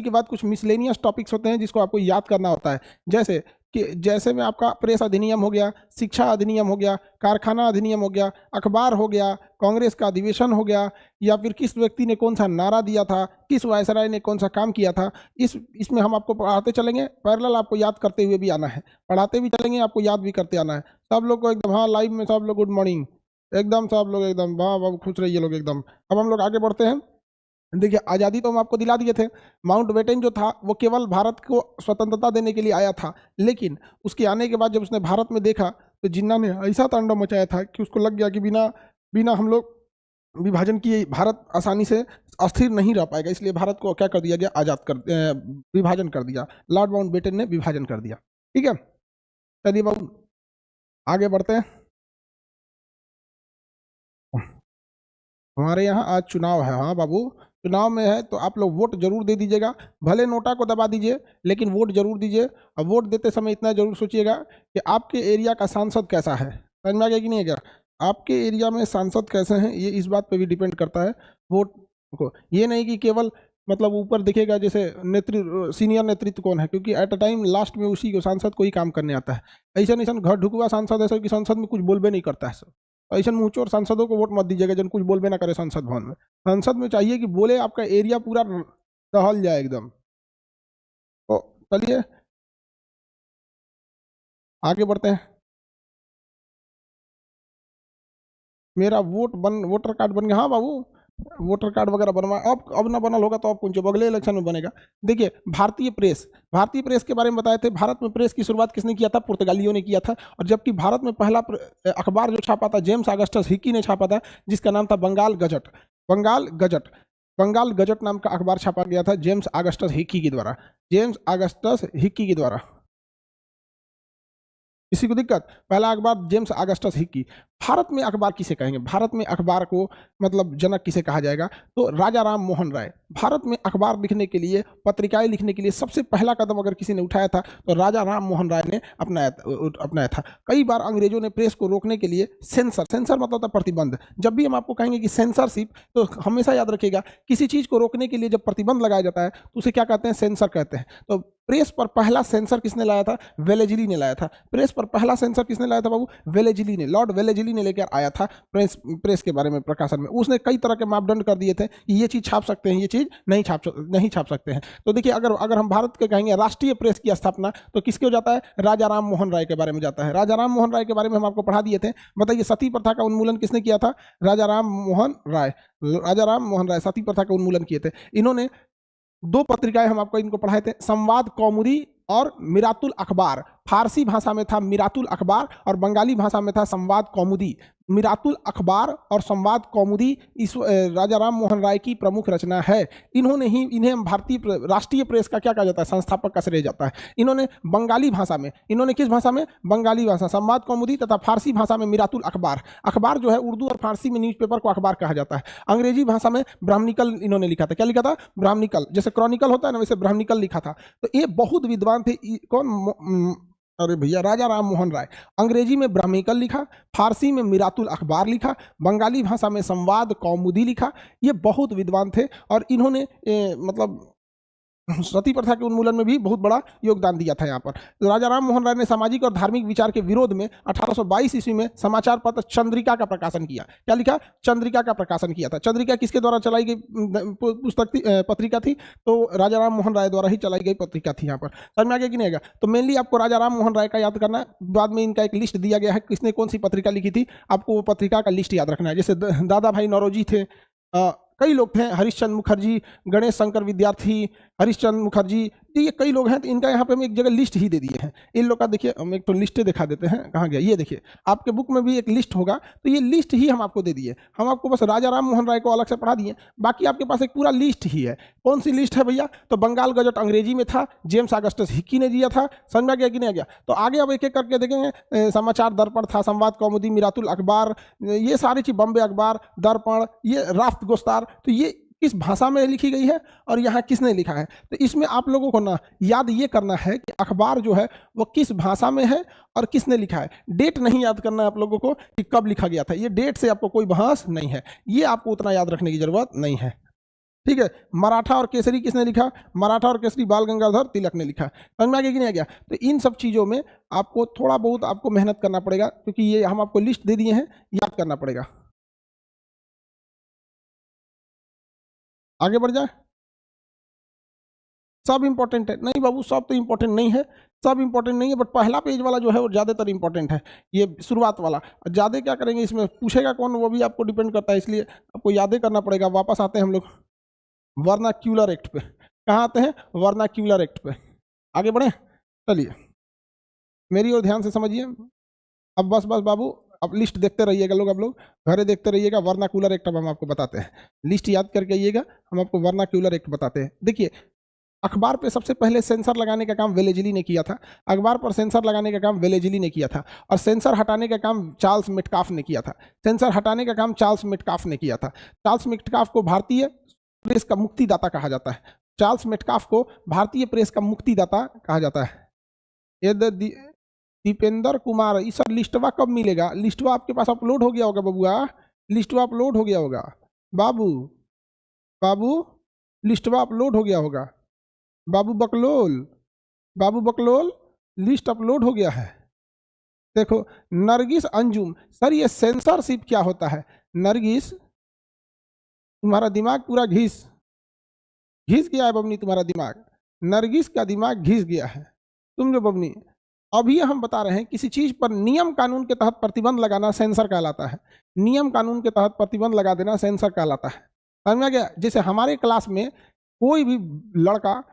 के बाद कुछ मिसलेनियस टॉपिक्स होते हैं जिसको आपको याद करना होता है, जैसे में आपका प्रेस अधिनियम हो गया, शिक्षा अधिनियम हो गया, कारखाना अधिनियम हो गया, अखबार हो गया, कांग्रेस का अधिवेशन हो गया, या फिर किस व्यक्ति ने कौन सा नारा दिया था, किस वायसराय ने कौन सा काम किया था। इसमें हम आपको पढ़ाते चलेंगे, पैरेलल आपको याद करते हुए भी आना है, पढ़ाते भी चलेंगे, आपको याद भी करते आना है। सब लोग को एकदम, हाँ लाइव में सब लोग गुड मॉर्निंग, एकदम सब लोग एकदम वाह वाह खुश रहिए लोग एकदम। अब हम लोग आगे बढ़ते हैं। देखिए आज़ादी तो हम आपको दिला दिए थे। माउंट बेटन जो था वो केवल भारत को स्वतंत्रता देने के लिए आया था, लेकिन उसके आने के बाद जब उसने भारत में देखा तो जिन्ना ने ऐसा तांडव मचाया था कि उसको लग गया कि बिना हम लोग विभाजन किए भारत आसानी से अस्थिर नहीं रह पाएगा, इसलिए भारत को क्या कर दिया गया, विभाजन कर दिया। लॉर्ड माउंट बेटन ने विभाजन कर दिया। ठीक है, चलिए बाबू आगे बढ़ते हैं। हमारे यहाँ आज चुनाव है। हाँ बाबू, चुनाव में है तो आप लोग वोट जरूर दे दीजिएगा, भले नोटा को दबा दीजिए लेकिन वोट जरूर दीजिए। और वोट देते समय इतना जरूर सोचिएगा कि आपके एरिया का सांसद कैसा है। समझ में आ गया कि नहीं है क्या? आपके एरिया में सांसद कैसे हैं ये इस बात पे भी डिपेंड करता है वोट को। ये नहीं कि केवल मतलब ऊपर दिखेगा जैसे सीनियर नेतृत्व कौन है, क्योंकि एट अ टाइम लास्ट में उसी को सांसद को ही काम करने आता है। ऐसा नहीं घर ढुकवा सांसद ऐसा कि संसद में कुछ बोलबे नहीं करता है सब, ऐसा मुँहचोर सांसदों को वोट मत दीजिएगा जन कुछ बोलबे ना करे संसद भवन में। संसद में चाहिए कि बोले, आपका एरिया पूरा टहल जाए एकदम। तो चलिए आगे बढ़ते हैं। मेरा वोटर कार्ड बन गया। हाँ बाबू, वोटर कार्ड वगैरह बनवा, अब ना बनल होगा तो अब कौन अगले इलेक्शन में बनेगा। देखिए भारतीय प्रेस के बारे में बताए थे। भारत में प्रेस की शुरुआत किसने किया था? पुर्तगालियों ने किया था। और जबकि भारत में पहला अखबार जो छापा था जेम्स ऑगस्टस हिक्की ने छापा था, जिसका नाम था बंगाल गजट। बंगाल गजट नाम का अखबार छापा गया था जेम्स ऑगस्टस हिक्की के द्वारा। किसी को दिक्कत? पहला अखबार जेम्स ऑगस्टस हिक्की। भारत में अखबार किसे कहेंगे? भारत में अखबार को मतलब जनक किसे कहा जाएगा? तो राजा राम मोहन राय। भारत में अखबार लिखने के लिए, पत्रिकाएं लिखने के लिए सबसे पहला कदम अगर किसी ने उठाया था तो राजा राम मोहन राय ने अपनाया था। कई बार अंग्रेजों ने प्रेस को रोकने के लिए सेंसर मतलब था प्रतिबंध। जब भी हम आपको कहेंगे कि सेंसरशिप, तो हमेशा याद रखिएगा किसी चीज को रोकने के लिए जब प्रतिबंध लगाया जाता है तो उसे क्या कहते हैं? सेंसर कहते हैं। तो प्रेस पर पहला सेंसर किसने लाया था? वेलेजली ने लाया था। प्रेस पर पहला सेंसर किसने लाया था बाबू? वेलेजली ने, लॉर्ड वेलेजली ने लेकर आया था प्रेस के बारे में प्रकाशन में। उसने कई तरह के मापदंड कर दिए थे कि ये चीज छाप सकते हैं, ये चीज नहीं छाप सकते हैं। तो देखिए अगर हम भारत के कहेंगे राष्ट्रीय प्रेस की स्थापना तो किसके हो जाता है? राजा राम मोहन राय के बारे में जाता है। राजा राम मोहन राय के बारे में हम आपको पढ़ा दिए थे। बताइए सती प्रथा का उन्मूलन किसने किया था? राजा राम मोहन राय सती प्रथा का उन्मूलन किए थे। इन्होंने दो पत्रिकाएं हम आपको इनको पढ़ाए थे, संवाद कौमुदी और मिरातुल अखबार। फारसी भाषा में था मिरातुल अखबार और बंगाली भाषा में था संवाद कौमुदी। मिरातुल अखबार और संवाद कौमुदी इस राजा राम मोहन राय की प्रमुख रचना है। इन्हें भारतीय राष्ट्रीय प्रेस का क्या कहा जाता है? संस्थापक का श्रेय जाता है। इन्होंने बंगाली भाषा में, किस भाषा में? बंगाली भाषा, संवाद कौमुदी तथा फारसी भाषा में मिरातुल अखबार। अखबार जो है उर्दू और फारसी में न्यूज़पेपर को अखबार कहा जाता है। अंग्रेजी भाषा में ब्राह्मणिकल इन्होंने लिखा था। क्या लिखा था? ब्राह्मणिकल। जैसे क्रॉनिकल होता है ना, वैसे ब्राह्मणिकल लिखा था। तो ये बहुत विद्वान थे। कौन? अरे भैया, राजा राम मोहन राय। अंग्रेजी में ब्राह्मणिकल लिखा, फारसी में मिरातुल अखबार लिखा, बंगाली भाषा में संवाद कौमुदी लिखा। ये बहुत विद्वान थे और इन्होंने मतलब सती प्रथा के उन्मूलन में भी बहुत बड़ा योगदान दिया था यहाँ पर। तो राजा राम मोहन राय ने सामाजिक और धार्मिक विचार के विरोध में 1822 ईस्वी में समाचार पत्र चंद्रिका का प्रकाशन किया। क्या लिखा? चंद्रिका का प्रकाशन किया था। चंद्रिका किसके द्वारा चलाई गई पत्रिका थी? तो राजा राम मोहन राय द्वारा ही चलाई गई पत्रिका थी। यहाँ पर समझ में आ गया कि नहीं आएगा? तो मेनली आपको राजा राम मोहन राय का याद करना है। बाद में इनका एक लिस्ट दिया गया है, किसने कौन सी पत्रिका लिखी थी, आपको वो पत्रिका का लिस्ट याद रखना है। जैसे दादा भाई नौरोजी थे, कई लोग थे, हरिश्चंद्र मुखर्जी, गणेश शंकर विद्यार्थी, हरिश्चंद्र मुखर्जी, ये कई लोग हैं। तो इनका यहाँ पे हम एक जगह लिस्ट ही दे दिए हैं इन लोग का। देखिए हम एक तो लिस्ट दिखा देते हैं, कहाँ गया ये देखिए, आपके बुक में भी एक लिस्ट होगा, तो ये लिस्ट ही हम आपको दे दिए। हम आपको बस राजा राम मोहन राय को अलग से पढ़ा दिए, बाकी आपके पास एक पूरा लिस्ट ही है। कौन सी लिस्ट है भैया? तो बंगाल गजट अंग्रेजी में था, जेम्स ऑगस्टस हिक्की ने दिया था। समझ में आ गया कि नहीं आ गया? तो आगे अब एक एक करके देखेंगे। समाचार दर्पण था, संवाद कौमुदी, मिरातुल अखबार, ये सारी चीज, बॉम्बे अखबार, दर्पण, ये राफ्त गोस्तार, तो ये किस भाषा में लिखी गई है और यहाँ किसने लिखा है। तो इसमें आप लोगों को ना याद ये करना है कि अखबार जो है वो किस भाषा में है और किसने लिखा है। डेट नहीं याद करना है आप लोगों को कि कब लिखा गया था, ये डेट से आपको कोई बहस नहीं है, ये आपको उतना याद रखने की जरूरत नहीं है। ठीक है। मराठा और केसरी किसने लिखा? मराठा और केसरी बाल गंगाधर तिलक ने लिखा। समझ में आ गया कि नहीं आ गया? तो इन सब चीज़ों में आपको थोड़ा बहुत आपको मेहनत करना पड़ेगा, क्योंकि ये हम आपको लिस्ट दे दिए हैं, याद करना पड़ेगा। आगे बढ़ जाए। सब इंपॉर्टेंट है? नहीं बाबू, सब तो इंपॉर्टेंट नहीं है, सब इंपॉर्टेंट नहीं है, बट पहला पेज वाला जो है वो ज़्यादातर इंपॉर्टेंट है, ये शुरुआत वाला। ज़्यादा क्या करेंगे इसमें, पूछेगा कौन वो भी आपको डिपेंड करता है, इसलिए आपको यादें करना पड़ेगा। वापस आते हैं हम लोग वर्नाक्यूलर एक्ट पे। कहाँ आते हैं? वर्नाक्यूलर एक्ट पे। आगे बढ़े, चलिए मेरी ओर ध्यान से समझिए। अब बस बस बाबू, अब लिस्ट देखते रहिएगा लोग, अब लोग घरे देखते रहिएगा। वर्नाक्यूलर एक्ट अब हम आपको बताते हैं, लिस्ट याद करके आइएगा, हम आपको वर्नाक्यूलर एक्ट बताते हैं। देखिए, अखबार पे सबसे पहले सेंसर लगाने का काम वेलेजली ने किया था। अखबार पर सेंसर लगाने का काम वेलेजली ने किया था, और सेंसर हटाने का काम चार्ल्स मेटकाफ ने किया था। सेंसर हटाने का काम चार्ल्स मेटकाफ ने किया था। चार्ल्स मेटकाफ को भारतीय प्रेस का मुक्तिदाता कहा जाता है। चार्ल्स मेटकाफ को भारतीय प्रेस का मुक्तिदाता कहा जाता है। ये दीपेंद्र कुमार, इस लिस्टवा कब मिलेगा? लिस्टवा आपके पास अपलोड हो गया होगा बबुआ, लिस्टवा अपलोड हो गया होगा बाबू, बाबू लिस्टवा अपलोड हो गया होगा बाबू बकलोल, बाबू बकलोल, लिस्ट अपलोड हो गया है। देखो, नरगिस अंजुम, सर ये सेंसरशिप क्या होता है? नरगिस, तुम्हारा दिमाग पूरा घिस गया है बबनी, तुम्हारा दिमाग, नरगिस का दिमाग घिस गया है। तुम जो बबनी, अभी हम बता रहे हैं किसी चीज पर नियम कानून के तहत प्रतिबंध लगाना सेंसर कहलाता है। नियम कानून के तहत प्रतिबंध लगा देना सेंसर कहलाता है। समझ में आ गया? जैसे हमारे क्लास में कोई भी लड़का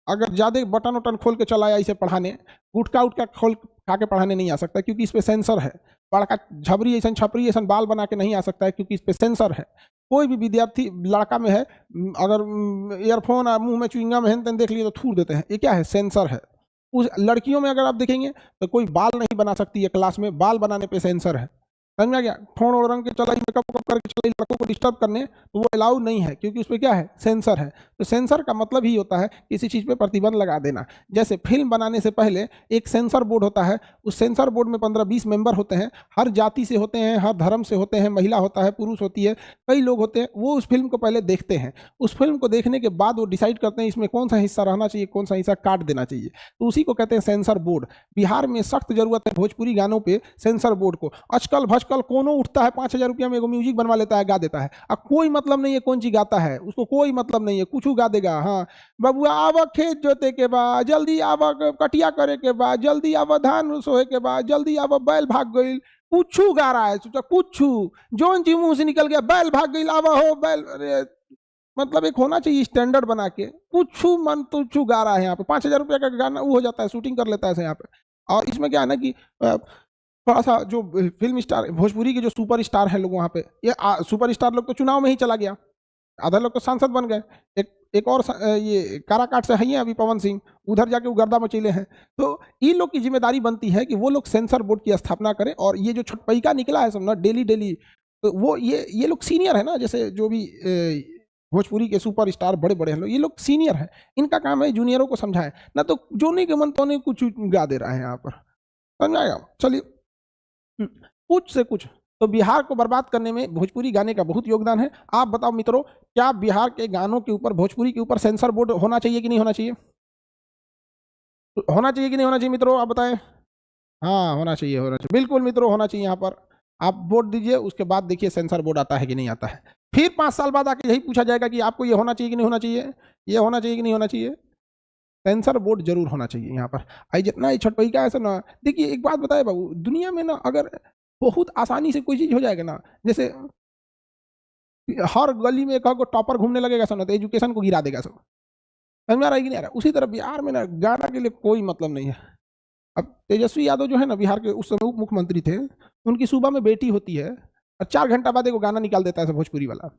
अगर ज़्यादा बटन वटन खोल के चला आया इसे पढ़ाने, गुटका उटका खोल खा के पढ़ाने नहीं आ सकता, क्योंकि इस पे सेंसर है। बड़का झबरी ऐसा छपरी ऐसा बाल बना के नहीं आ सकता है, क्योंकि इस पे सेंसर है। कोई भी विद्यार्थी लड़का में है, अगर ईयरफोन मुंह में च्युइंगम है देख लिए तो थूर देते हैं, ये क्या है? सेंसर है। उस लड़कियों में अगर आप देखेंगे तो कोई बाल नहीं बना सकती है क्लास में, बाल बनाने पे सेंसर है। समझ में आ गया? फोन और रंग के चलाई, मेकअप करके चलाई, लड़कों को डिस्टर्ब करने, तो वो अलाउ नहीं है, क्योंकि उस पर क्या है? सेंसर है। तो सेंसर का मतलब ही होता है किसी चीज़ पे प्रतिबंध लगा देना। जैसे फिल्म बनाने से पहले एक सेंसर बोर्ड होता है, उस सेंसर बोर्ड में 15-20 मेंबर होते हैं, हर जाति से होते हैं, हर धर्म से होते हैं, महिला होता है, पुरुष होती है, कई लोग होते हैं। वो उस फिल्म को पहले देखते हैं, उस फिल्म को देखने के बाद वो डिसाइड करते हैं इसमें कौन सा हिस्सा रहना चाहिए, कौन सा हिस्सा काट देना चाहिए। तो उसी को कहते हैं सेंसर बोर्ड। बिहार में सख्त जरूरत है भोजपुरी गानों पर सेंसर बोर्ड को। आजकल भजकल कोनो उठता है 5,000 रुपया में एगो म्यूजिक बनवा लेता है, गा देता है, अब कोई मतलब नहीं है कौन चीज गाता है, उसको कोई मतलब नहीं है, कुछ गा देगा। हाँ बबुआ, आवा खेत जोते के बाद, जल्दी आवा कटिया करे के बाद, जल्दी आवा धान सोहे के बाद, जल्दी आवा बैल भाग गई, कुछ गा रहा है, सोचा कुछ जोन जी मुंह से निकल गया, बैल भाग गई, आवा हो बैल। अरे मतलब एक होना चाहिए स्टैंडर्ड बना के, कुछ मन तो गा रहा है यहाँ पे। 5,000 रुपया का गाना वो हो जाता है, शूटिंग कर लेता है यहाँ पे। और इसमें क्या है ना कि थोड़ा सा जो फिल्म स्टार भोजपुरी के जो सुपर स्टार हैं लोग, वहाँ पे ये सुपर स्टार लोग तो चुनाव में ही चला गया, आधा लोग तो सांसद बन गए। एक और ये काराकाट से है अभी पवन सिंह, उधर जाके वो गर्दा मचीले हैं। तो इन लोग की जिम्मेदारी बनती है कि वो लोग सेंसर बोर्ड की स्थापना करें। और ये जो छुटपैका निकला है सब ना डेली डेली, तो वो ये लोग सीनियर है ना, जैसे जो भी भोजपुरी के सुपर स्टार बड़े बड़े हैं लोग, ये लोग सीनियर हैं, इनका काम है जूनियरों को समझाएं ना, तो जो नहीं के मन तो नहीं कुछ गा दे रहा है यहाँ पर। समझ आएगा? चलिए, कुछ से कुछ तो बिहार को बर्बाद करने में भोजपुरी गाने का बहुत योगदान है। आप बताओ मित्रों, क्या बिहार के गानों के ऊपर, भोजपुरी के ऊपर सेंसर बोर्ड होना चाहिए कि नहीं होना चाहिए? होना चाहिए कि नहीं होना चाहिए मित्रों, आप बताएं। हाँ होना चाहिए, होना चाहिए, बिल्कुल मित्रों होना चाहिए। यहाँ पर आप वोट दीजिए, उसके बाद देखिए सेंसर बोर्ड आता है कि नहीं आता है। फिर 5 साल बाद आके यही पूछा जाएगा कि आपको ये होना चाहिए कि नहीं होना चाहिए, ये होना चाहिए कि नहीं होना चाहिए। सेंसर बोर्ड जरूर होना चाहिए यहाँ पर। आई जितना छटपई का ऐसा ना, देखिए एक बात बताए बाबू, दुनिया में ना अगर बहुत आसानी से कोई चीज हो जाएगा ना, जैसे हर गली में एक टॉपर घूमने लगेगा सब ना, तो एजुकेशन को गिरा देगा सब। समझ में आ रहा है कि नहीं आ रहा? उसी तरह बिहार में ना गाना के लिए कोई मतलब नहीं है। अब तेजस्वी यादव जो है ना, बिहार के उस समय उप मुख्यमंत्री थे, उनकी सुबह में बेटी होती है और 4 घंटा बाद एक गाना निकाल देता है भोजपुरी वाला।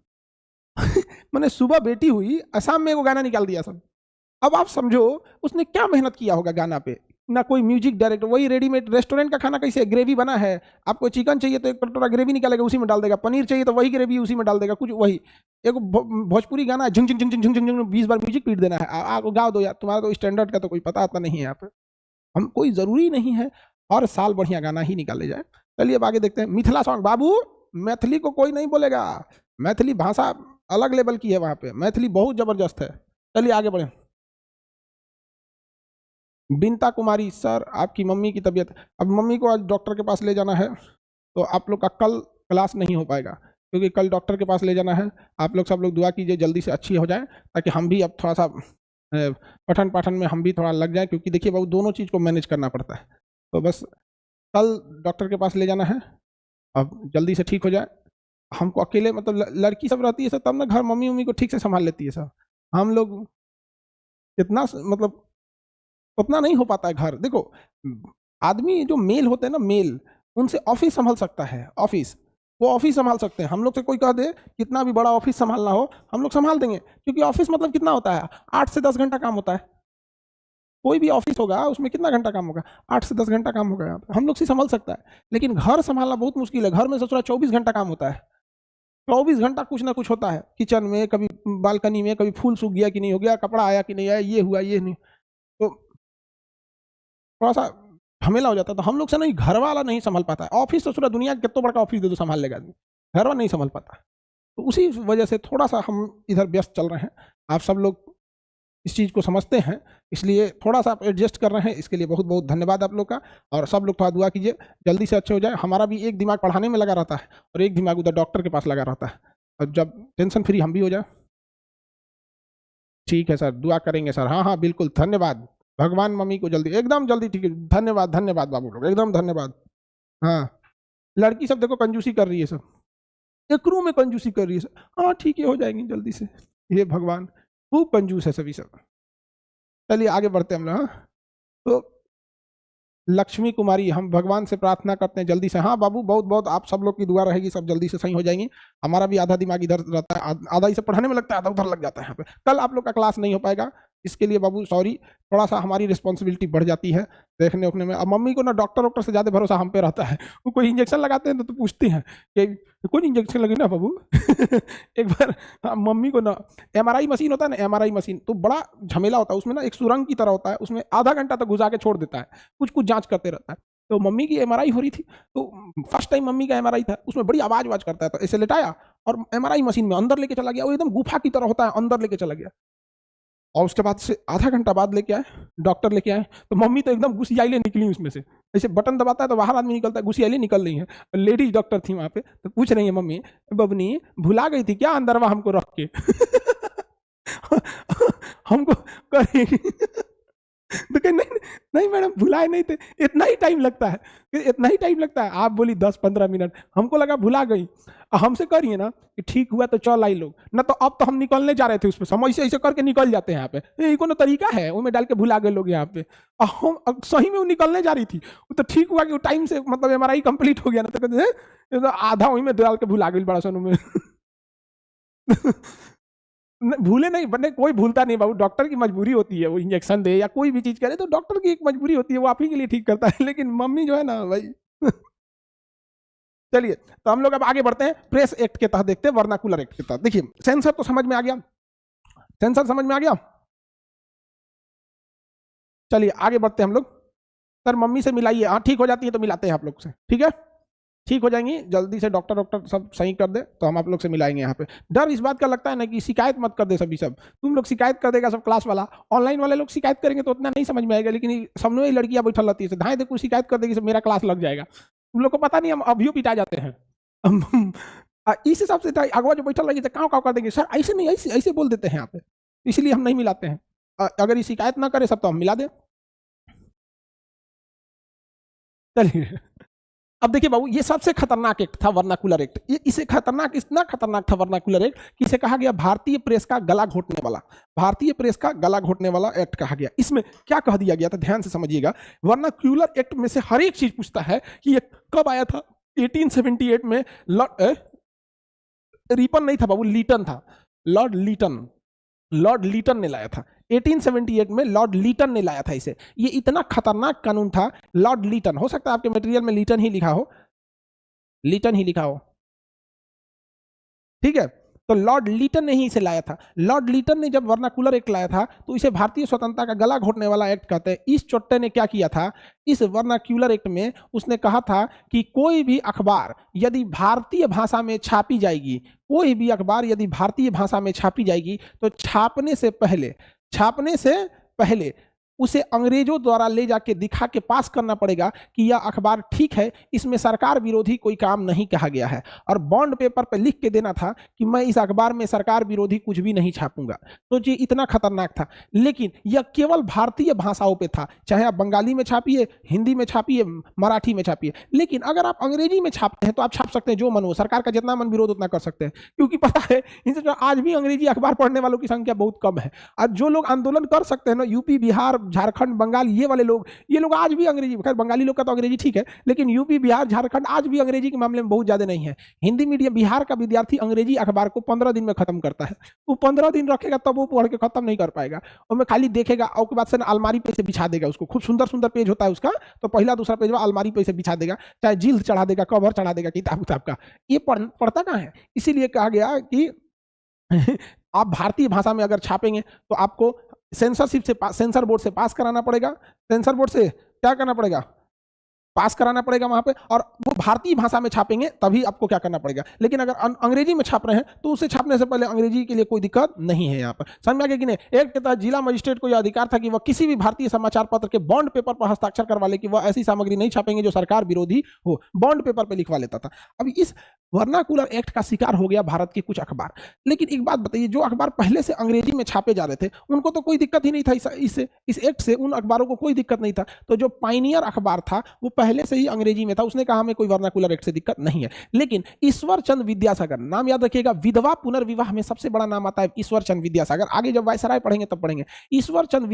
मैंने सुबह बेटी हुई, असम में वो गाना निकाल दिया सब। अब आप समझो उसने क्या मेहनत किया होगा गाना पे, ना कोई म्यूजिक डायरेक्टर, वही रेडीमेड रेस्टोरेंट का खाना कैसे ग्रेवी बना है, आपको चिकन चाहिए तो एक कटोरा ग्रेवी निकालेगा उसी में डाल देगा, पनीर चाहिए तो वही ग्रेवी उसी में डाल देगा, कुछ वही। एक भोजपुरी गाना झुंग झुंग झुंग झुंग झुंग 20 बार म्यूजिक पीट देना है, आपको गाओ दो यार, तुम्हारा तो स्टैंडर्ड का तो कोई पता आता नहीं है यहाँ पे। हम कोई जरूरी नहीं है हर साल बढ़िया गाना ही निकाले जाए। चलिए अब आगे देखते हैं। मिथिला सॉन्ग, बाबू मैथिली को कोई नहीं बोलेगा, मैथिली भाषा अलग लेवल की है वहाँ पे, मैथिली बहुत जबरदस्त है। चलिए आगे बढ़े। बिनता कुमारी, सर आपकी मम्मी की तबीयत, अब मम्मी को आज डॉक्टर के पास ले जाना है, तो आप लोग का कल क्लास नहीं हो पाएगा, क्योंकि कल डॉक्टर के पास ले जाना है। आप लोग सब लोग दुआ कीजिए जल्दी से अच्छी हो जाए, ताकि हम भी अब थोड़ा सा पठन पाठन में हम भी थोड़ा लग जाए, क्योंकि देखिए बहुत दोनों चीज़ को मैनेज करना पड़ता है। तो बस कल डॉक्टर के पास ले जाना है, अब जल्दी से ठीक हो जाए। हमको अकेले मतलब लड़की सब रहती है सब, तब ना घर मम्मी उम्मी को ठीक से संभाल लेती है सब। हम लोग इतना मतलब उतना नहीं हो पाता है घर। देखो आदमी जो मेल होते हैं ना, मेल, उनसे ऑफिस संभाल सकता है, ऑफिस, वो ऑफिस संभाल सकते हैं। हम लोग से कोई कह दे कितना भी बड़ा ऑफिस संभालना हो, हम लोग संभाल देंगे, क्योंकि ऑफिस मतलब कितना होता है, 8 से 10 घंटा काम होता है। कोई भी ऑफिस होगा उसमें कितना घंटा काम होगा, 8 से 10 घंटा काम होगा। यहाँ पे हम लोग से संभाल सकता है, लेकिन घर संभालना बहुत मुश्किल है। घर में ससुरा 24 घंटा काम होता है, 24 घंटा कुछ ना कुछ होता है, किचन में, कभी बालकनी में, कभी फूल सूख गया कि नहीं हो गया, कपड़ा आया कि नहीं आया, ये हुआ ये नहीं, तो थोड़ा सा झमेला हो जाता है। तो हम लोग से नहीं, घर वाला नहीं संभाल पाता है। ऑफिस तो पूरा दुनिया के कितना बड़ा ऑफिस दे दो संभाल लेगा आदमी, घर वाला नहीं संभाल पाता। तो उसी वजह से थोड़ा सा हम इधर व्यस्त चल रहे हैं। आप सब लोग इस चीज़ को समझते हैं, इसलिए थोड़ा सा आप एडजस्ट कर रहे हैं, इसके लिए बहुत बहुत धन्यवाद आप लोग का। और सब लोग थोड़ा दुआ कीजिए जल्दी से अच्छे हो जाए। हमारा भी एक दिमाग पढ़ाने में लगा रहता है और एक दिमाग उधर डॉक्टर के पास लगा रहता है, और जब टेंशन फ्री हम भी हो जाए। ठीक है सर, दुआ करेंगे सर। हाँ हाँ बिल्कुल, धन्यवाद। भगवान मम्मी को जल्दी, एकदम जल्दी ठीक है। धन्यवाद धन्यवाद बाबू लोग, एकदम धन्यवाद। हाँ लड़की सब देखो कंजूसी कर रही है, सब एकरू में कंजूसी कर रही है सब। हाँ ठीक है, हो जाएंगी जल्दी से। ये भगवान खूब कंजूस है सभी सब। चलिए आगे बढ़ते हैं हम लोग। हाँ तो लक्ष्मी कुमारी, हम भगवान से प्रार्थना करते हैं जल्दी से। हाँ बाबू, बहुत बहुत आप सब लोग की दुआ रहेगी, सब जल्दी से सही हो जाएंगी। हमारा भी आधा दिमाग इधर रहता है, आधा इसे पढ़ाने में लगता है, आधा उधर लग जाता है। यहाँ पे कल आप लोग का क्लास नहीं हो पाएगा, इसके लिए बाबू सॉरी, थोड़ा सा हमारी रिस्पॉन्सिबिलिटी बढ़ जाती है देखने उखने में। अब मम्मी को ना डॉक्टर से ज़्यादा भरोसा हम पे रहता है। वो कोई इंजेक्शन लगाते हैं तो पूछती हैं कि कोई इंजेक्शन लगे ना बाबू। एक बार मम्मी को ना एमआरआई मशीन होता है ना, एमआरआई मशीन तो बड़ा झमेला होता है, उसमें ना एक सुरंग की तरह होता है, उसमें आधा घंटा तक घुसा के छोड़ देता है, कुछ कुछ जांच करते रहता है। तो मम्मी की एमआरआई हो रही थी, तो फर्स्ट टाइम मम्मी का एमआरआई था, उसमें बड़ी आवाज करता है, तो ऐसे लेटाया और एमआरआई मशीन में अंदर लेके चला गया। वो एकदम गुफा की तरह होता है, अंदर लेके चला गया। और उसके बाद से आधा घंटा बाद लेके आए, डॉक्टर लेके आए, तो मम्मी तो एकदम घुसियाइले निकली उसमें से। ऐसे बटन दबाता है तो बाहर आदमी निकलता है, घुसियाइले निकल रही है। लेडीज डॉक्टर थी वहां पे, तो पूछ रही है मम्मी, बबनी भुला गई थी क्या अंदर वहां हमको रख के? हमको करेगी। तो कहे नहीं नहीं मैडम भुलाए नहीं थे, इतना ही टाइम लगता है, इतना ही टाइम लगता है। आप बोली 10-15 मिनट, हमको लगा भुला गई। हमसे करिए ना कि ठीक हुआ तो चल आई लोग ना, तो अब तो हम निकलने जा रहे थे उसमें, हम ऐसे ऐसे करके निकल जाते हैं यहाँ पे, ये कोनो तरीका है उनमें डाल के भुला गए लोग यहाँ पे। हम सही में वो निकलने जा रही थी, वो तो ठीक हुआ कि टाइम से मतलब एमआरआई कंप्लीट हो गया ना, तो कहते आधा वहीं में डाल के भुला गई बड़ा सन में। भूले नहीं बने, कोई भूलता नहीं बाबू, डॉक्टर की मजबूरी होती है, वो इंजेक्शन दे या कोई भी चीज करे तो डॉक्टर की एक मजबूरी होती है, वो आप ही के लिए ठीक करता है। लेकिन मम्मी जो है ना भाई। चलिए तो हम लोग अब आगे बढ़ते हैं, प्रेस एक्ट के तहत देखते हैं, वर्नाकुलर एक्ट के तहत। देखिए सेंसर तो समझ में आ गया, सेंसर समझ में आ गया। चलिए आगे बढ़ते हैं हम लोग। सर मम्मी से मिलाइए, हाँ ठीक हो जाती है तो मिलाते हैं आप लोग से, ठीक है, ठीक हो जाएंगी जल्दी से। डॉक्टर सब सही कर दे तो हम आप लोग से मिलाएंगे। यहाँ पे डर इस बात का लगता है ना कि शिकायत मत कर दे सभी, सब तुम लोग शिकायत कर देगा सब, क्लास वाला ऑनलाइन वाले लोग शिकायत करेंगे तो उतना नहीं समझ में आएगा, लेकिन सामने ही लड़कियां बैठल रहती है, धाए देखो शिकायत कर देगी सब, मेरा क्लास लग जाएगा। तुम लोग को पता नहीं हम अभियो पिटा जाते हैं। इस हिसाब से अगवा जो बैठल लगी काव काव कर देंगे, सर ऐसे नहीं, ऐसे ऐसे बोल देते हैं यहाँ पे, इसलिए हम नहीं मिलाते हैं। अगर ये शिकायत ना करे सब तो हम मिला दें। चलिए अब देखिए बाबू, ये सबसे खतरनाक एक्ट था वर्नाकुलर एक्ट। ये इसे खतरनाक, इतना खतरनाक था वर्नाकुलर एक्ट कि इसे कहा गया भारतीय प्रेस का गला घोटने वाला, भारतीय प्रेस का गला घोटने वाला एक्ट कहा गया। इसमें क्या कह दिया गया था, ध्यान से समझिएगा। वर्नाकुलर एक्ट में से हर एक चीज पूछता है कि ये कब आया था। 1878 में रिपन नहीं था बाबू, लीटन था, लॉर्ड लीटन, लॉर्ड लीटन ने लाया था 1878 में, लॉर्ड लीटन ने लाया था इसे। ये इतना खतरनाक कानून था, लॉर्ड लीटन, हो सकता है आपके मटेरियल में लीटन ही लिखा हो, लीटन ही लिखा हो, ठीक है। तो लॉर्ड लीटन ने ही इसे लाया था। लॉर्ड लीटन ने जब वर्नाकुलर एक्ट लाया था तो इसे भारतीय स्वतंत्रता का गला घोटने वाला एक्ट कहते हैं। इस चोट्टे ने क्या किया था, इस वर्नाक्यूलर एक्ट में उसने कहा था कि कोई भी अखबार यदि भारतीय भाषा में छापी जाएगी, कोई भी अखबार यदि भारतीय भाषा में छापी जाएगी तो छापने से पहले उसे अंग्रेजों द्वारा ले जाके दिखा के पास करना पड़ेगा कि यह अखबार ठीक है, इसमें सरकार विरोधी कोई काम नहीं कहा गया है, और बॉन्ड पेपर पे लिख के देना था कि मैं इस अखबार में सरकार विरोधी कुछ भी नहीं छापूंगा। तो जी इतना खतरनाक था। लेकिन यह केवल भारतीय भाषाओं पे था, चाहे आप बंगाली में छापिए, हिंदी में छापिए, मराठी में छापिए। लेकिन अगर आप अंग्रेजी में छापते हैं तो आप छाप सकते हैं जो मन हो, सरकार का जितना मन विरोध उतना कर सकते हैं, क्योंकि पता है आज भी अंग्रेजी अखबार पढ़ने वालों की संख्या बहुत कम है। और जो लोग आंदोलन कर सकते हैं ना, यूपी, बिहार, झारखंड, बंगाल, ये लोग आज भी अंग्रेजी, खैर बंगाली लोग का तो अंग्रेजी ठीक है, लेकिन यूपी, बिहार, झारखंड आज भी अंग्रेजी के मामले में बहुत ज्यादा नहीं है। हिंदी मीडियम बिहार का विद्यार्थी अंग्रेजी अखबार को 15 दिन में खत्म करता है। वो 15 दिन रखेगा तब वो पढ़ के खत्म नहीं कर पाएगा, और मैं खाली देखेगा और उसके बाद से अलमारी पे से बिछा देगा उसको। खूब सुंदर सुंदर पेज होता है उसका, तो पहला दूसरा पेज अलमारी पे से बिछा देगा, चाहे जिल्द चढ़ा देगा, कवर चढ़ा देगा किताब का। ये पढ़ता कहाँ है? इसीलिए कहा गया कि आप भारतीय भाषा में अगर छापेंगे तो आपको सेंसर बोर्ड से पास कराना पड़ेगा। सेंसर बोर्ड से क्या करना पड़ेगा? पास कराना पड़ेगा वहां पे, और वो भारतीय भाषा में छापेंगे तभी आपको क्या करना पड़ेगा। लेकिन अगर अंग्रेजी में छाप रहे हैं तो उसे छापने से पहले अंग्रेजी के लिए कोई दिक्कत नहीं है। यहाँ पर समझ में आ गया कि नहीं? एक के तहत जिला मजिस्ट्रेट को यह अधिकार था कि वह किसी भी भारतीय समाचार पत्र के बॉन्ड पेपर पर हस्ताक्षर करवा ले कि वह ऐसी सामग्री नहीं छापेंगे जो सरकार विरोधी हो, बॉन्ड पेपर पर लिखवा लेता था। अब इस वर्नाकुलर एक्ट का शिकार हो गया भारत के कुछ अखबार। लेकिन एक बात बताइए, जो अखबार पहले से अंग्रेजी में छापे जा रहे थे उनको तो कोई दिक्कत ही नहीं था, इस एक्ट से उन अखबारों को कोई दिक्कत नहीं था। तो जो पाइनियर अखबार था वो पहले से ही अंग्रेजी में था, उसने कहा हमें कोई वर्नाकुलर एक्ट से दिक्कत नहीं है। लेकिन ईश्वर चंद्र विद्यासागर, नाम याद रखिएगा, विधवा पुनर्विवाह में सबसे बड़ा नाम आता है ईश्वर चंद्र विद्यासागर। आगे जब वायसराय पढ़ेंगे तब पढ़ेंगे। ईश्वर चंद्र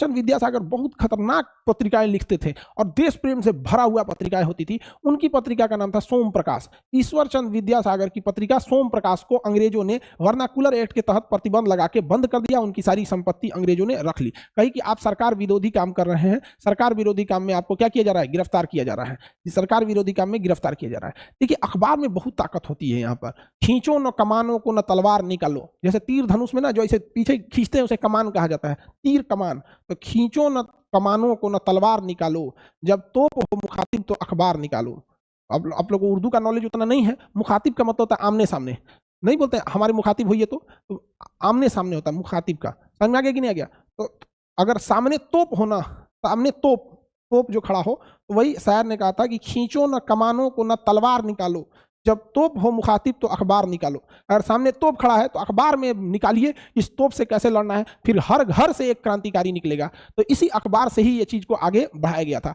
विद्यासागर बहुत खतरनाक पत्रिकाएं लिखते थे और देश प्रेम से भरा हुआ पत्रिकाएं होती थी। उनकी पत्रिका का नाम था सोम प्रकाश। ईश्वर चंद्र विद्यासागर की पत्रिका सोम प्रकाश को अंग्रेजों ने वर्नाकुलर एक्ट के तहत प्रतिबंध लगा के बंद कर दिया। उनकी सारी संपत्ति अंग्रेजों ने रख ली, कही कि आप सरकार विरोधी काम कर रहे हैं, सरकार विरोधी काम में आपको क्या किया जा रहा है? गिरफ्तार किया जा रहा है। सरकार विरोधी काम में गिरफ्तार किया जा रहा है। देखिए अखबार में बहुत ताकत होती है। यहाँ पर खींचो न कमानों को न तलवार निकालो, जैसे तीर धनुष में ना जो इसे पीछे खींचते हैं उसे कमान कहा जाता है, तीर कमान। तो खींचो न कमानों को न तलवार निकालो, जब तोप हो मुखातिब तो अखबार निकालो। अब आप लोगों को उर्दू का नॉलेज उतना नहीं है। मुखातिब का मतलब होता है आमने सामने, नहीं बोलते हमारे मुखातिब होइए, तो आमने सामने होता है मुखातिब का। समझ में आ गया कि नहीं आ गया? तो अगर सामने तोप होना, सामने तोप जो खड़ा हो, तो वही शायर ने कहा था कि खींचो न कमानों को न तलवार निकालो, जब तोप हो मुखातिब तो अखबार निकालो। अगर सामने तोप खड़ा है तो अखबार में निकालिए इस तोप से कैसे लड़ना है, फिर हर घर से एक क्रांतिकारी निकलेगा। तो इसी अखबार से ही ये चीज को आगे बढ़ाया गया था।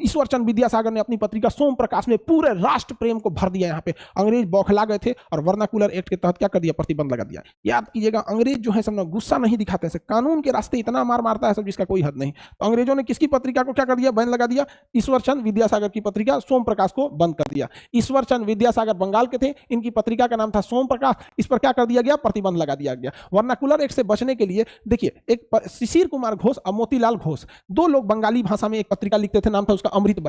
ईश्वर चंद्र विद्यासागर ने अपनी पत्रिका सोम प्रकाश में पूरे राष्ट्र प्रेम को भर दिया। यहाँ पे अंग्रेज बौखला गए थे और वर्नाकुलर एक्ट के तहत क्या कर दिया? प्रतिबंध लगा दिया। याद कीजिएगा, अंग्रेज जो है सब गुस्सा नहीं दिखाते हैं, कानून के रास्ते इतना मार मारता है सब जिसका कोई हद नहीं। तो अंग्रेजों ने किसकी पत्रिका को क्या कर दिया? बैन लगा दिया। ईश्वर चंद्र विद्यासागर की पत्रिका सोम प्रकाश को बंद कर दिया। ईश्वर चंद्र विद्यासागर बंगाल के थे, इनकी पत्रिका का नाम था सोम प्रकाश, इस पर क्या कर दिया गया? प्रतिबंध लगा दिया गया। वर्नाकुलर एक्ट से बचने के लिए देखिए, एक शिशिर कुमार घोष और मोतीलाल घोष, दो लोग बंगाली भाषा में एक पत्रिका लिखते थे, नाम था उसका अमृत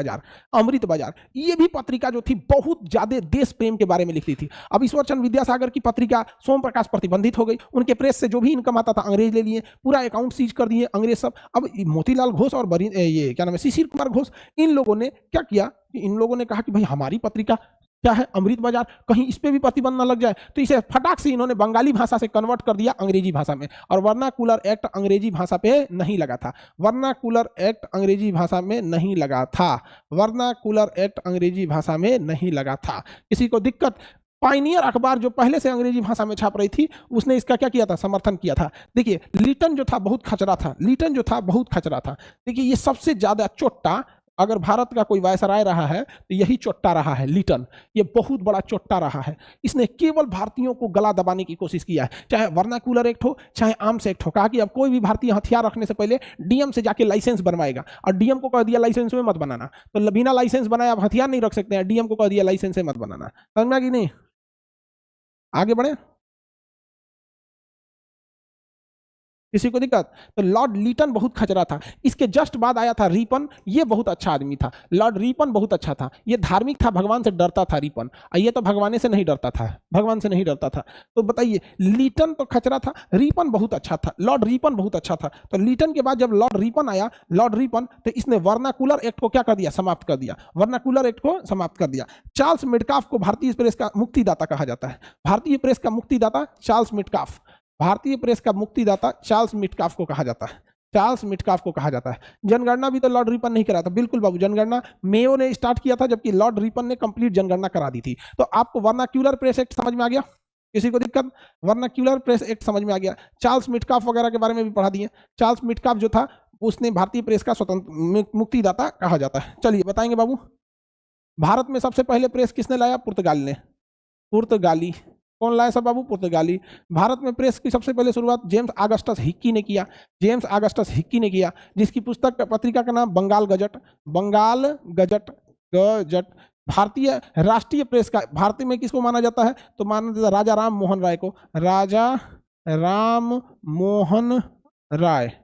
बाजार। ये भी पत्रिका जो थी बहुत ज्यादा देश प्रेम के बारे में लिखती थी। अब ईश्वर चंद्र विद्यासागर की पत्रिका सोम प्रकाश प्रतिबंधित हो गई, उनके प्रेस से जो भी इनकम आता था अंग्रेज ले लिए, पूरा अकाउंट सीज कर दिए अंग्रेज सब। अब मोतीलाल घोष और ये क्या नाम है, शिशिर कुमार घोष, इन लोगों ने क्या किया? इन लोगों ने कहा कि भाई हमारी पत्रिका क्या है अमृत बाजार, कहीं इस पे भी प्रतिबंध ना लग जाए। तो इसे फटाक से इन्होंने बंगाली भाषा से कन्वर्ट कर दिया अंग्रेजी भाषा में, और वर्नाकुलर एक्ट अंग्रेजी भाषा पे नहीं लगा था। वर्नाकुलर एक्ट अंग्रेजी भाषा में नहीं लगा था। वर्नाकुलर एक्ट अंग्रेजी भाषा में नहीं लगा था। किसी को दिक्कत? पाइनियर अखबार जो पहले से अंग्रेजी भाषा में छाप रही थी, उसने इसका क्या किया था? समर्थन किया था। देखिए लीटन जो था बहुत खचरा था। देखिए ये सबसे ज्यादा चोट्टा, अगर भारत का कोई वायसराय रहा है तो यही चोट्टा रहा है, लीटन। ये बहुत बड़ा चोट्टा रहा है। इसने केवल भारतीयों को गला दबाने की कोशिश किया है, चाहे वर्नाकुलर एक्ट हो चाहे आर्म्स एक्ट हो। कहा कि अब कोई भी भारतीय हथियार रखने से पहले डीएम से जाके लाइसेंस बनवाएगा, और डीएम को कह दिया लाइसेंस में मत बनाना। तो बिना लाइसेंस बनाए आप हथियार नहीं रख सकते हैं, डीएम को कह दिया लाइसेंस से मत बनाना। समझ में आ गया कि नहीं? आगे बढ़े। किसी को दिक्कत? तो लॉर्ड लीटन बहुत खचरा था। इसके जस्ट बाद आया था रिपन, ये बहुत अच्छा आदमी था। लॉर्ड रिपन बहुत अच्छा था, ये धार्मिक था, भगवान से डरता था रिपन, और ये तो भगवान से नहीं डरता था, भगवान से नहीं डरता था। तो बताइए, लीटन तो खचरा था, रिपन बहुत अच्छा था, लॉर्ड रिपन बहुत अच्छा था। तो लीटन के बाद जब लॉर्ड रिपन आया, लॉर्ड रिपन, तो इसने वर्नाकुलर एक्ट को क्या कर दिया? समाप्त कर दिया, वर्नाकुलर एक्ट को समाप्त कर दिया। चार्ल्स मिटकाफ को भारतीय प्रेस का मुक्तिदाता कहा जाता है। भारतीय प्रेस का मुक्तिदाता चार्ल्स मिटकाफ, भारतीय प्रेस का मुक्तिदाता चार्ल्स मिटकाफ को कहा जाता है, चार्ल्स मिटकाफ को कहा जाता है। जनगणना भी तो लॉर्ड रिपन नहीं करा था, बिल्कुल बाबू, जनगणना मेयो ने स्टार्ट किया था, जबकि लॉर्ड रिपन ने कंप्लीट जनगणना करा दी थी। तो आपको वर्नाक्यूलर प्रेस एक्ट समझ में आ गया? किसी को दिक्कत? वर्नाक्यूलर प्रेस एक्ट समझ में आ गया। चार्ल्स मिटकाफ वगैरह के बारे में भी पढ़ा दिए। चार्ल्स मिटकाफ जो था, उसने भारतीय प्रेस का स्वतंत्र मुक्तिदाता कहा जाता है। चलिए बताएंगे बाबू, भारत में सबसे पहले प्रेस किसने लाया? पुर्तगाल ने, पुर्तगाली। कौन लाया सब बाबू? पुर्तगाली। भारत में प्रेस की सबसे पहले शुरुआत जेम्स ऑगस्टस हिक्की ने किया, जेम्स ऑगस्टस हिक्की ने किया, जिसकी पुस्तक पत्रिका का नाम Bengal gazette, Bengal gazette, gazette. भारतीय राष्ट्रीय प्रेस का भारतीय में किसको माना जाता है? तो माना जाता है राजा राम मोहन राय को, राजा राम मोहन राय,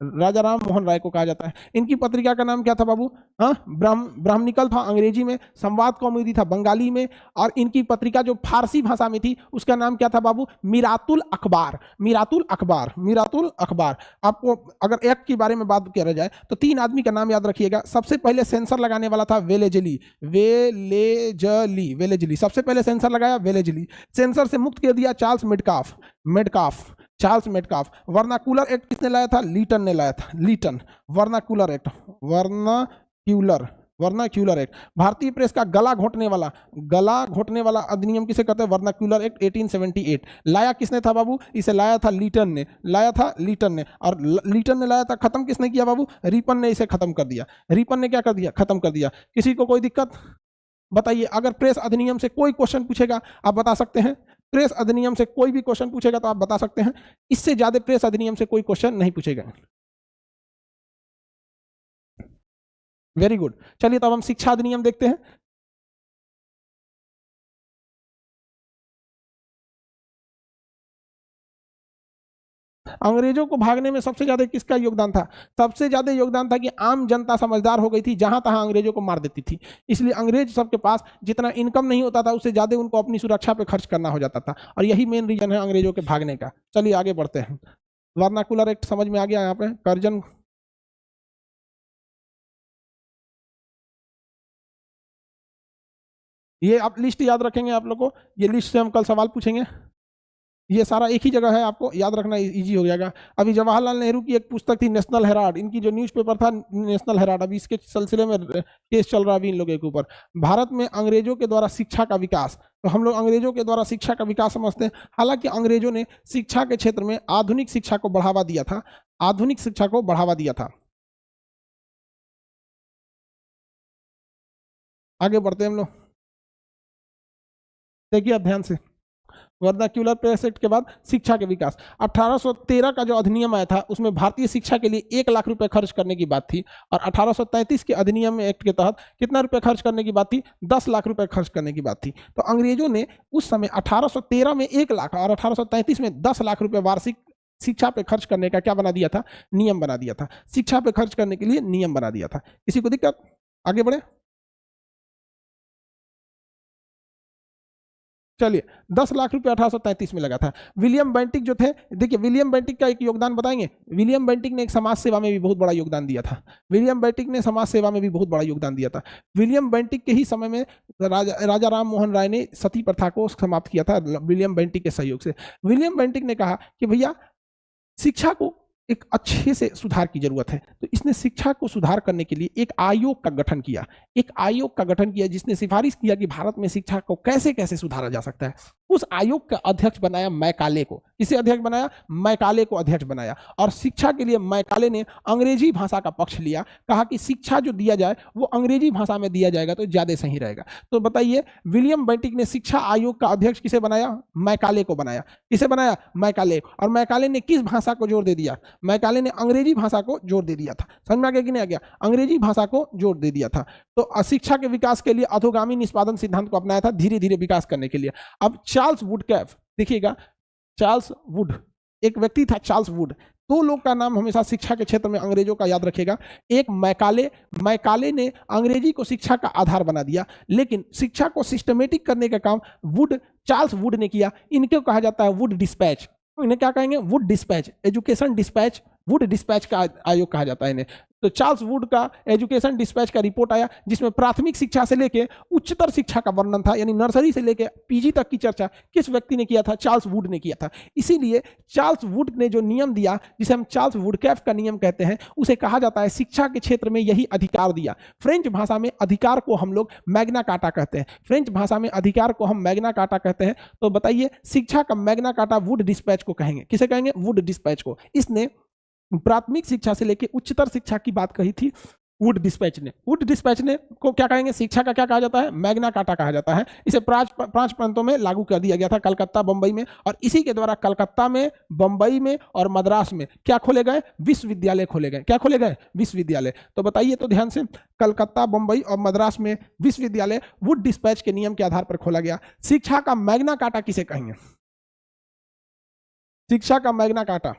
राजा राम मोहन राय को कहा जाता है। इनकी पत्रिका का नाम क्या था बाबू? हाँ, ब्राह्मणिकल था अंग्रेजी में, संवाद कौमुदी था बंगाली में, और इनकी पत्रिका जो फारसी भाषा में थी उसका नाम क्या था बाबू? मिरातुल अखबार, मिरातुल अखबार, मिरातुल अखबार। आपको अगर एक्ट के बारे में बात करा जाए तो 3 आदमी का नाम याद रखिएगा। सबसे पहले सेंसर लगाने वाला था वेलेजली, वेलेजली, वेलेजली, सबसे पहले सेंसर लगाया वेलेजली। सेंसर से मुक्त कर दिया चार्ल्स मिटकाफ, मिटकाफ, चार्ल्स मिटकाफ। वर्नाकुलर एक्ट किसने लाया था? लीटन ने लाया था, Lytton. Vernacular act, vernacular, vernacular act. भारतीय प्रेस का गला घोटने वाला, गला घोटने वाला अधिनियम किसे कहते हैं? Vernacular act 1878। लाया किसने था बाबू? इसे लाया था लीटन ने, लाया था लीटन ने, और लीटन ने लाया था। खत्म किसने किया बाबू? रिपन ने इसे खत्म कर दिया, रिपन ने क्या कर दिया? खत्म कर दिया। किसी को कोई दिक्कत? बताइए, अगर प्रेस अधिनियम से कोई क्वेश्चन पूछेगा आप बता सकते हैं? प्रेस अधिनियम से कोई भी क्वेश्चन पूछेगा तो आप बता सकते हैं? इससे ज्यादा प्रेस अधिनियम से कोई क्वेश्चन नहीं पूछेगा। Very good. चलिए तो अब हम शिक्षा अधिनियम देखते हैं। अंग्रेजों को भागने में सबसे ज्यादा किसका योगदान था? सबसे ज्यादा योगदान था कि आम जनता समझदार हो गई थी, जहां तहां अंग्रेजों को मार देती थी। इसलिए अंग्रेज सबके पास जितना इनकम नहीं होता था उससे ज्यादा उनको अपनी सुरक्षा पे खर्च करना हो जाता था, और यही मेन रीजन है अंग्रेजों के भागने का। चलिए आगे बढ़ते हैं। वर्नाकुलर एक्ट समझ में आ गया। यहाँ पे कर्जन, ये आप लिस्ट याद रखेंगे आप लोग को, ये लिस्ट से हम कल सवाल पूछेंगे। ये सारा एक ही जगह है, आपको याद रखना इजी हो जाएगा। अभी जवाहरलाल नेहरू की एक पुस्तक थी नेशनल हेराल्ड, इनकी जो न्यूज़पेपर था नेशनल हेराल्ड, अभी इसके सिलसिले में केस चल रहा है अभी इन लोगों के ऊपर। भारत में अंग्रेजों के द्वारा शिक्षा का विकास, तो हम लोग अंग्रेजों के द्वारा शिक्षा का विकास समझते हैं। हालांकि अंग्रेजों ने शिक्षा के क्षेत्र में आधुनिक शिक्षा को बढ़ावा दिया था, आधुनिक शिक्षा को बढ़ावा दिया था। आगे बढ़ते हैं हम लोग, देखिए अब ध्यान से। वर्नाक्यूलर प्रेस एक्ट के बाद शिक्षा के विकास, 1813 का जो अधिनियम आया था उसमें भारतीय शिक्षा के लिए 1 लाख रुपए खर्च करने की बात थी, और 1833 के अधिनियम एक्ट के तहत कितना रुपए खर्च करने की बात थी? 10 लाख रुपए खर्च करने की बात थी। तो अंग्रेजों ने उस समय 1813 में 1 लाख और 1833 में 10 लाख रुपए वार्षिक शिक्षा पे खर्च करने का क्या बना दिया था? नियम बना दिया था। शिक्षा पे खर्च करने के लिए नियम बना दिया था। किसी को दिक्कत? आगे बढ़े। चलिए, 10 लाख रुपए 1833 में लगा था। विलियम बेंटिक जो थे, देखिए विलियम बेंटिक का एक योगदान बताएंगे। विलियम बेंटिक ने एक समाज सेवा में भी बहुत बड़ा योगदान दिया था। विलियम बेंटिक ने समाज सेवा में भी बहुत बड़ा योगदान दिया था। विलियम बेंटिक के ही समय में राजा राम मोहन राय ने सती प्रथा को समाप्त किया था, विलियम बेंटिक के सहयोग से। विलियम बेंटिक ने कहा कि भैया शिक्षा को एक अच्छे से सुधार की जरूरत है, तो इसने शिक्षा को सुधार करने के लिए एक आयोग का गठन किया, एक आयोग का गठन किया जिसने सिफारिश किया कि भारत में शिक्षा को कैसे कैसे सुधारा जा सकता है। उस आयोग का अध्यक्ष बनाया मैकाले को। किसे अध्यक्ष बनाया? मैकाले को अध्यक्ष बनाया। और शिक्षा के लिए मैकाले ने अंग्रेजी भाषा का पक्ष लिया, कहा कि शिक्षा जो दिया जाए वो अंग्रेजी भाषा में दिया जाएगा तो ज्यादा सही रहेगा। तो बताइए, विलियम बेंटिक ने शिक्षा आयोग का अध्यक्ष किसे बनाया? मैकाले को बनाया। किसे बनाया? मैकाले। और मैकाले ने किस भाषा को जोर दे दिया? मैकाले ने अंग्रेजी भाषा को जोर दे दिया था। समझ में आ गया कि नहीं आ गया? अंग्रेजी भाषा को जोर दे दिया था। तो शिक्षा के विकास के लिए अधोगामी निष्पादन सिद्धांत को अपनाया था, धीरे धीरे विकास करने के लिए। अब चार्ल्स वुडकैफ, देखिएगा, चार्ल्स वुड, एक व्यक्ति था चार्ल्स वुड। दो लोग का नाम हमेशा शिक्षा के क्षेत्र में अंग्रेजों का याद रखेगा। एक मैकाले ने अंग्रेजी को शिक्षा का आधार बना दिया, लेकिन शिक्षा को सिस्टमेटिक करने का काम चार्ल्स वुड ने किया। इनको कहा जाता है वुड डिस्पैच। इन्हें क्या कहेंगे? Wood dispatch, education dispatch, Wood dispatch का आयोग कहा जाता है इन्हें। तो चार्ल्स वुड का एजुकेशन डिस्पैच का रिपोर्ट आया, जिसमें प्राथमिक शिक्षा से लेके उच्चतर शिक्षा का वर्णन था, यानी नर्सरी से लेके पीजी तक की चर्चा किस व्यक्ति ने किया था? चार्ल्स वुड ने किया था। इसीलिए चार्ल्स वुड ने जो नियम दिया, जिसे हम चार्ल्स वुडकैफ का नियम कहते हैं, उसे कहा जाता है शिक्षा के क्षेत्र में यही अधिकार दिया। फ्रेंच भाषा में अधिकार को हम लोग मैग्ना कार्टा कहते हैं। फ्रेंच भाषा में अधिकार को हम मैग्ना कार्टा कहते हैं। तो बताइए, शिक्षा का मैग्ना कार्टा वुड डिस्पैच को कहेंगे। किसे कहेंगे? वुड डिस्पैच को। इसने प्राथमिक शिक्षा से लेकर उच्चतर शिक्षा की बात कही थी वुड डिस्पैच ने। वुड डिस्पैच ने को क्या कहेंगे? शिक्षा का क्या कहा जाता है? मैग्ना कार्टा कहा जाता है। इसे पांच प्रांतों में लागू कर दिया गया था, कलकत्ता, बंबई में, और इसी के द्वारा कलकत्ता में, बंबई में और मद्रास में क्या खोले गए? विश्वविद्यालय खोले गए। क्या खोले गए? विश्वविद्यालय। तो बताइए तो ध्यान से, कलकत्ता, बंबई और मद्रास में विश्वविद्यालय वुड डिस्पैच के नियम के आधार पर खोला गया। शिक्षा का मैग्ना कार्टा किसे कहेंगे? शिक्षा का मैग्ना कार्टा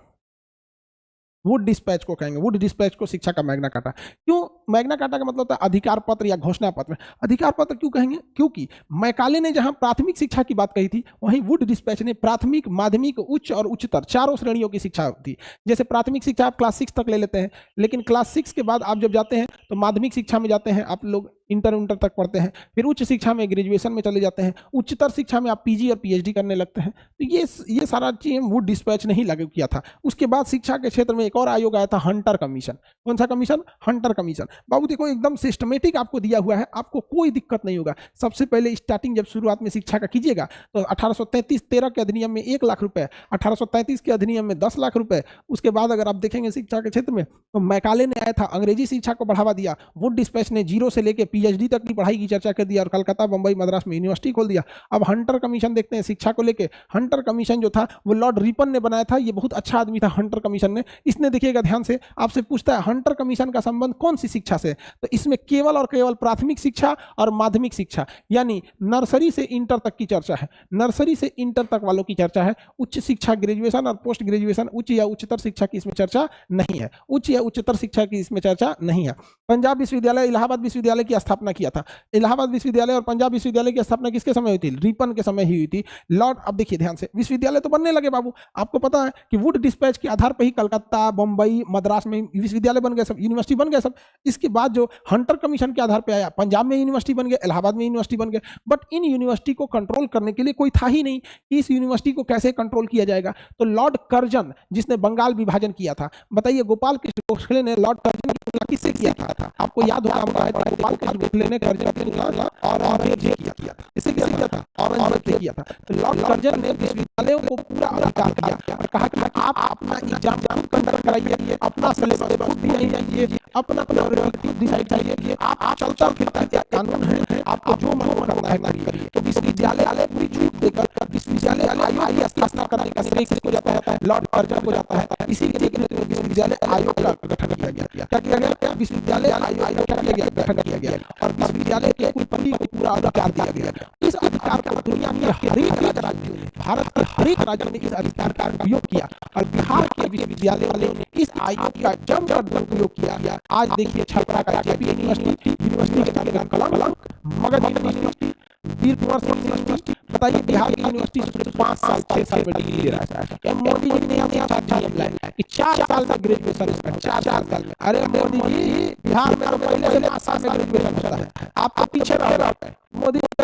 वुड डिस्पैच को कहेंगे। वुड डिस्पैच को शिक्षा का मैग्ना कार्टा। क्यों मैग्ना कार्टा का मतलब होता है अधिकार पत्र या घोषणा पत्र। अधिकार पत्र क्यों कहेंगे? क्योंकि मैकाले ने जहां प्राथमिक शिक्षा की बात कही थी, वहीं वुड डिस्पैच ने प्राथमिक, माध्यमिक, उच्च और उच्चतर चारों श्रेणियों की शिक्षा थी। जैसे प्राथमिक शिक्षा आप क्लास 6 तक ले लेते हैं, लेकिन क्लास 6 के बाद आप जब जाते हैं तो माध्यमिक शिक्षा में जाते हैं, आप लोग इंटर तक पढ़ते हैं, फिर उच्च शिक्षा में ग्रेजुएशन में चले जाते हैं, उच्चतर शिक्षा में आप पीजी और पीएचडी करने लगते हैं। तो ये सारा चीज वुड डिस्पैच नहीं लागू किया था। उसके बाद शिक्षा के क्षेत्र में एक और आयोग आया था, हंटर कमीशन। कौन सा कमीशन? Hunter commission. बाबू देखो, एकदम सिस्टमेटिक आपको दिया हुआ है, आपको कोई दिक्कत नहीं होगा। सबसे पहले स्टार्टिंग जब शुरुआत में शिक्षा का कीजिएगा तो 1833-13 के अधिनियम में 1 लाख रुपए, 1833 के अधिनियम में 10 लाख रुपए। उसके बाद अगर आप देखेंगे शिक्षा के क्षेत्र में, तो मैकाले ने आया था, अंग्रेजी शिक्षा को बढ़ावा दिया। वुड डिस्पैच ने 0 से लेकर पीएचडी तक की पढ़ाई की चर्चा कर दिया और कलकत्ता, बंबई, मद्रास में यूनिवर्सिटी खोल दिया। अब हंटर कमीशन देखते हैं शिक्षा को लेकर। हंटर कमीशन जो था वो लॉर्ड रिपन ने बनाया था। ये बहुत अच्छा आदमी था हंटर कमीशन ने। इसने देखिएगा ध्यान से, आपसे पूछता है हंटर कमीशन का संबंध कौन सी शिक्षा से? तो इसमें केवल और केवल प्राथमिक शिक्षा और माध्यमिक शिक्षा, यानी नर्सरी से इंटर तक की चर्चा है। नर्सरी से इंटर तक वालों की चर्चा है। उच्च शिक्षा, ग्रेजुएशन और पोस्ट ग्रेजुएशन, उच्च या उच्चतर शिक्षा की इसमें चर्चा नहीं है। उच्च या उच्चतर शिक्षा की इसमें चर्चा नहीं है। पंजाब विश्वविद्यालय, इलाहाबाद विश्वविद्यालय की स्थापना किया था। इलाहाबाद विश्वविद्यालय और पंजाब विश्वविद्यालय की स्थापना किसके समय हुई थी? रिपन के समय ही हुई थी। लॉर्ड, अब देखिए ध्यान से, विश्वविद्यालय तो बनने लगे बाबू। आपको पता है कि वुड डिस्पैच के आधार पर ही कलकत्ता, बंबई, मद्रास में विश्वविद्यालय बन गए सब, यूनिवर्सिटी बन गए सब। इसके बाद जो हंटर कमीशन के आधार पर आया, पंजाब में यूनिवर्सिटी बन गए, इलाहाबाद में यूनिवर्सिटी बन गए। बट इन यूनिवर्सिटी को कंट्रोल करने के लिए कोई था ही नहीं कि इस यूनिवर्सिटी को कैसे कंट्रोल किया जाएगा। तो लॉर्ड कर्जन, जिसने बंगाल विभाजन किया था, बताइए गोपाल कृष्ण गोखले ने लॉर्ड कर्जन की तुलना किससे किया था? आपको याद होगा, गोपाल कृष्ण गोखले ने कर्जन की तुलना औरंगजेब से किया था। इससे क्या किया था? औरंगजेब से किया था। तो लॉर्ड कर्जन ने विश्वविद्यालयों को पूरा अधिकार दिया और कहा कि आप अपना एग्जाम कंडक्ट कराइए, अपना सिलेबस दिखाइए, अपना प्रायोरिटी डिसाइड करिए। आप चलता फिरता एक कानून है, आपको जो मन करना है करिए। तो विश्वविद्यालय पूरी छूट देकर विश्वविद्यालय आयोग की स्थापना कराने का श्रेय किसको जाता है? लॉर्ड कर्जन को जाता है। इसी के लिए विश्वविद्यालय आयोग का गठन किया गया। क्या किया गया? विश्वविद्यालय आयोग का क्या किया गया? गठन किया गया और विश्वविद्यालय के कुलपति को पूरा अधिकार दिया गया। इस अधिकार का दुनिया के हरेक राज्यों ने, भारत के हरेक राज्यों ने इस अधिकार का उपयोग किया और बिहार के विश्वविद्यालय वाले ने इस आयोग का जमकर दुरुपयोग किया। आज देखिए छपरा का जेपी यूनिवर्सिटी के नाम कलंक, मगध यूनिवर्सिटी, वीर कुंवर सिंह यूनिवर्सिटी। बताइए बिहार की यूनिवर्सिटी 5 साल 6 साल में डिग्री ले रहा है। मोदी जी ने यहाँ 4 साल का ग्रेजुएशन, 4 साल में। अरे मोदी जी, बिहार में तो पहले से 5 साल में ग्रेजुएशन होता है, आप तो पीछे रह रहे हैं। मोदी जी ने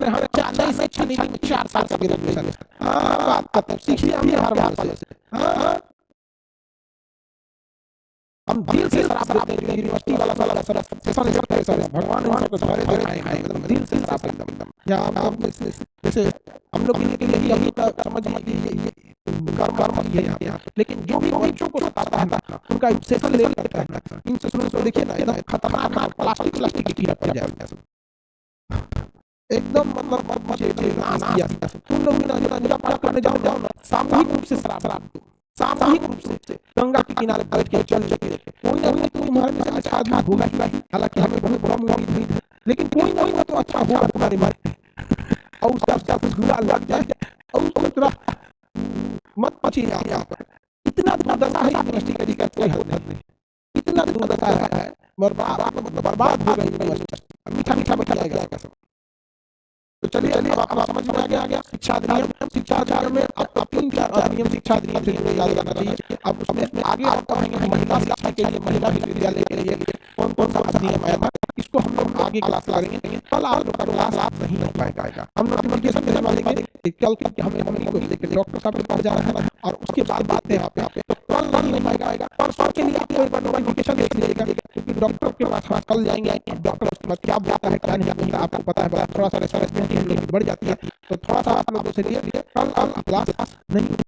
4 साल का ग्रेजुएशन। बात खत्म, सीखिए हम बिहार वाले से। हम दिल से श्राप देते हैं यूनिवर्सिटी वाला भगवान ने उनको सारे दिखाए हैं, एकदम दिल से श्राप एकदम। या आप जैसे हम लोग के लिए अभी का समझ ये कर्म है यहाँ, लेकिन जो भी बच्चों को सताता है ना, उनका सेशन लेवल करता है ना, इन सेशनों को देखिए ना, एकदम खतरनाक प्लास्टिक की कीड़ा पड़ जाएगा एकदम। मतलब तुम लोग पूजा पाठ करने जाओ ना, सामूहिक रूप से श्राप दो, सामूहिक रूप से गंगा के किनारे बैठ के चल लेके कोई ना कोई तुम्हारे में अच्छा आदमी होगा ही। हालांकि हमें बहुत बड़ा उम्मीद है, लेकिन कोई ना कोई तो अच्छा होगा तुम्हारे में, और उसका कुछ बुरा लग जाए और उसको तुरंत मत पचिए। यहाँ पर इतना दुर्दशा है यूनिवर्सिटी का जिसका कोई हद नहीं, इतना दुर्दशा है, बर्बाद हो गई यूनिवर्सिटी, मीठा मीठा बचाएगा सब। तो चलिए अब समझ में आ गया शिक्षा अधिनियम। शिक्षा अधिनियम में आपको 3-4 अधिनियम शिक्षा अधिनियम से जुड़े याद करना चाहिए। अब उसमें आगे आप पढ़ेंगे महिला शिक्षा के लिए, महिला विश्वविद्यालय के लिए कौन कौन सा अधिनियम आया था, इसको हम लोग आगे क्लास करेंगे। कल आप लोग का क्लास नहीं हो पाएगा, हम नोटिफिकेशन देने वाले कल कि हमें को लेकर डॉक्टर साहब के पास जाना है और उसके बाद बात है आप पे, तो कल नहीं हो पाएगा, परसों के लिए आपको एक बार नोटिफिकेशन देख लीजिएगा, क्योंकि डॉक्टर के पास कल जाएंगे, डॉक्टर उसके बाद क्या बोलता है क्या नहीं बोलता आपको पता है, थोड़ा सा रेस्पॉन्सिबिलिटी बढ़ जाती है, तो थोड़ा सा आप लोगों से लिए कल क्लास नहीं